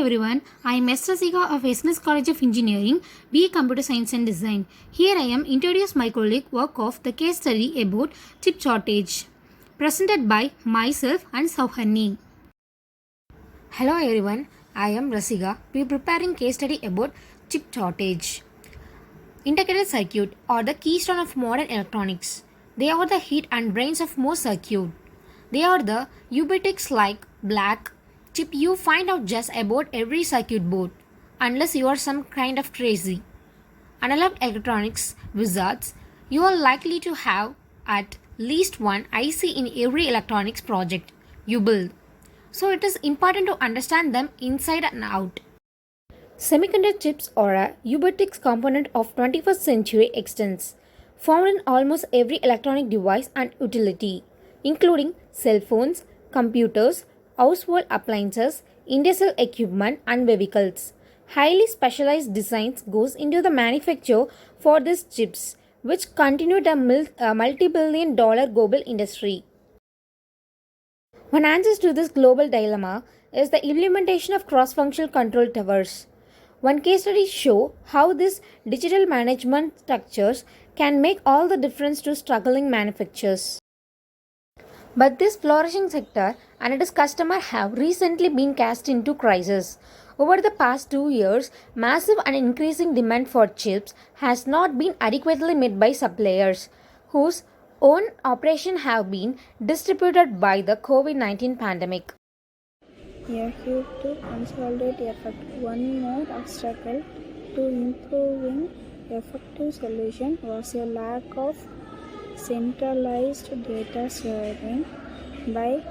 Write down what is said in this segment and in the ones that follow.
everyone, I am S. Rasika of SMS College of Engineering, BA Computer Science and Design. Here I am introduce my colleague work of the case study about chip shortage, presented by myself and Sauhani. Hello everyone, I am Rasika. We are preparing case study about chip shortage. Integrated circuit are the keystone of modern electronics. They are the heat and brains of most circuit. They are the ubiquitous like black chip you find out just about every circuit board, unless you are some kind of crazy analog electronics wizards. You are likely to have at least one IC in every electronics project you build. So it is important to understand them inside and out. Semiconductor chips are a ubiquitous component of 21st century extents, found in almost every electronic device and utility, including cell phones, computers, household appliances, industrial equipment and vehicles. Highly specialized designs goes into the manufacture for these chips, which continue the multi-billion-dollar global industry. One answer to this global dilemma is the implementation of cross-functional control towers. One case study shows how these digital management structures can make all the difference to struggling manufacturers. But this flourishing sector and its customers have recently been cast into crisis. Over the past 2 years, massive and increasing demand for chips has not been adequately met by suppliers, whose own operations have been distributed by the COVID-19 pandemic. A huge to consolidate effect. One more obstacle to improving effective solution was a lack of centralized data sharing. By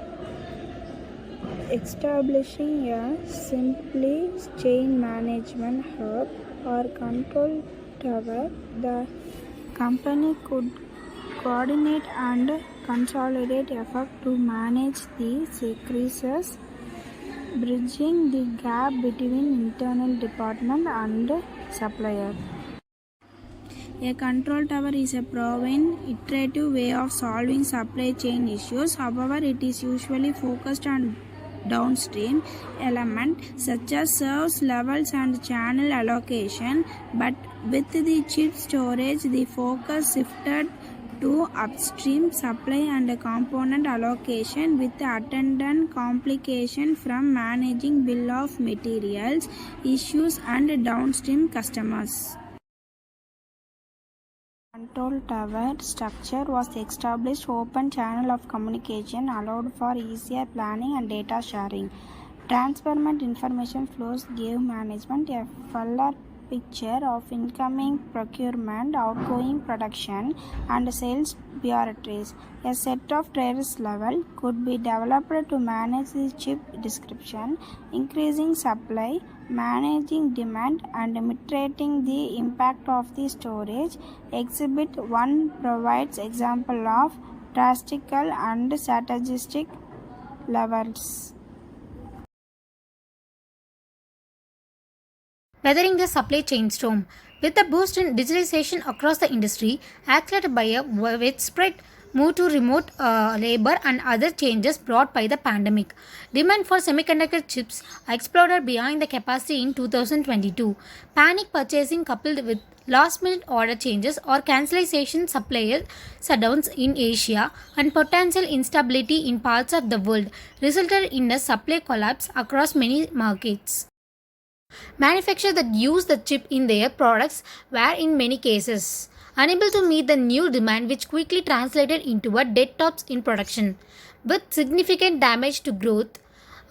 establishing a simply chain management hub or control tower, the company could coordinate and consolidate effort to manage the decreases, bridging the gap between internal department and supplier. A control tower is a proven, iterative way of solving supply chain issues. However, it is usually focused on downstream elements such as serves levels and channel allocation. But with the chip storage, the focus shifted to upstream supply and component allocation, with attendant complication from managing bill of materials issues and downstream customers. Control tower structure was established. Open channel of communication allowed for easier planning and data sharing. Transparent information flows gave management a fuller picture of incoming procurement, outgoing production, and sales priorities. A set of trace level could be developed to manage the chip description, increasing supply, managing demand, and mitigating the impact of the storage. Exhibit 1 provides example of tactical and strategic levels. Weathering the supply chain storm. With the boost in digitalization across the industry, accelerated by a widespread move to remote labor and other changes brought by the pandemic, demand for semiconductor chips exploded beyond the capacity in 2022. Panic purchasing coupled with last-minute order changes or cancellation supplier shutdowns in Asia and potential instability in parts of the world resulted in a supply collapse across many markets. Manufacturers that use the chip in their products were in many cases unable to meet the new demand, which quickly translated into a dead stops in production, with significant damage to growth,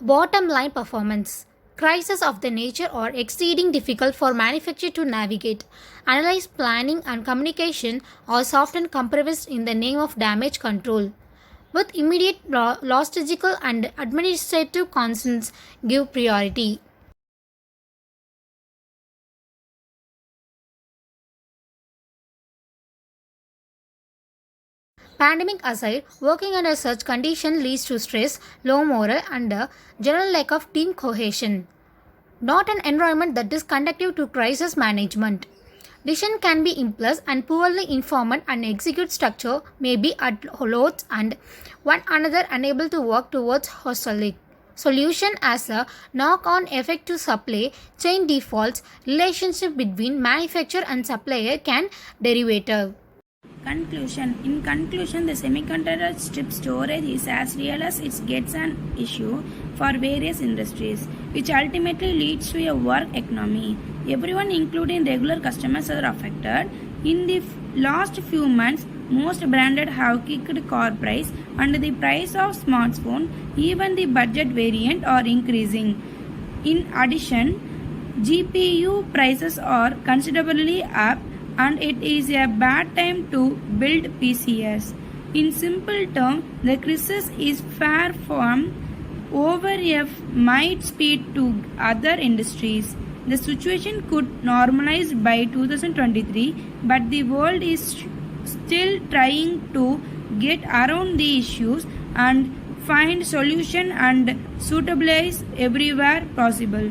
bottom line performance. Crises of the nature are exceeding difficult for manufacturers to navigate. Analyze, planning and communication are often compromised in the name of damage control, with immediate logistical and administrative concerns give priority. Pandemic aside, working under such conditions leads to stress, low morale, and a general lack of team cohesion. Not an environment that is conducive to crisis management. Decision can be impulsive and poorly informed, and execute structure may be at odds and one another unable to work towards hostile. solution as a knock-on effect to supply chain defaults, relationship between manufacturer and supplier can derivative. Conclusion. In conclusion, the semiconductor chip storage is as real as it gets an issue for various industries, which ultimately leads to a work economy. Everyone, including regular customers, are affected. In the last few months, most branded have kicked car price and the price of smartphone, even the budget variant, are increasing. In addition, GPU prices are considerably up and it is a bad time to build PCs. In simple terms, the crisis is far from over a might speed to other industries. The situation could normalize by 2023, but the world is still trying to get around the issues and find solution and suitabilize everywhere possible.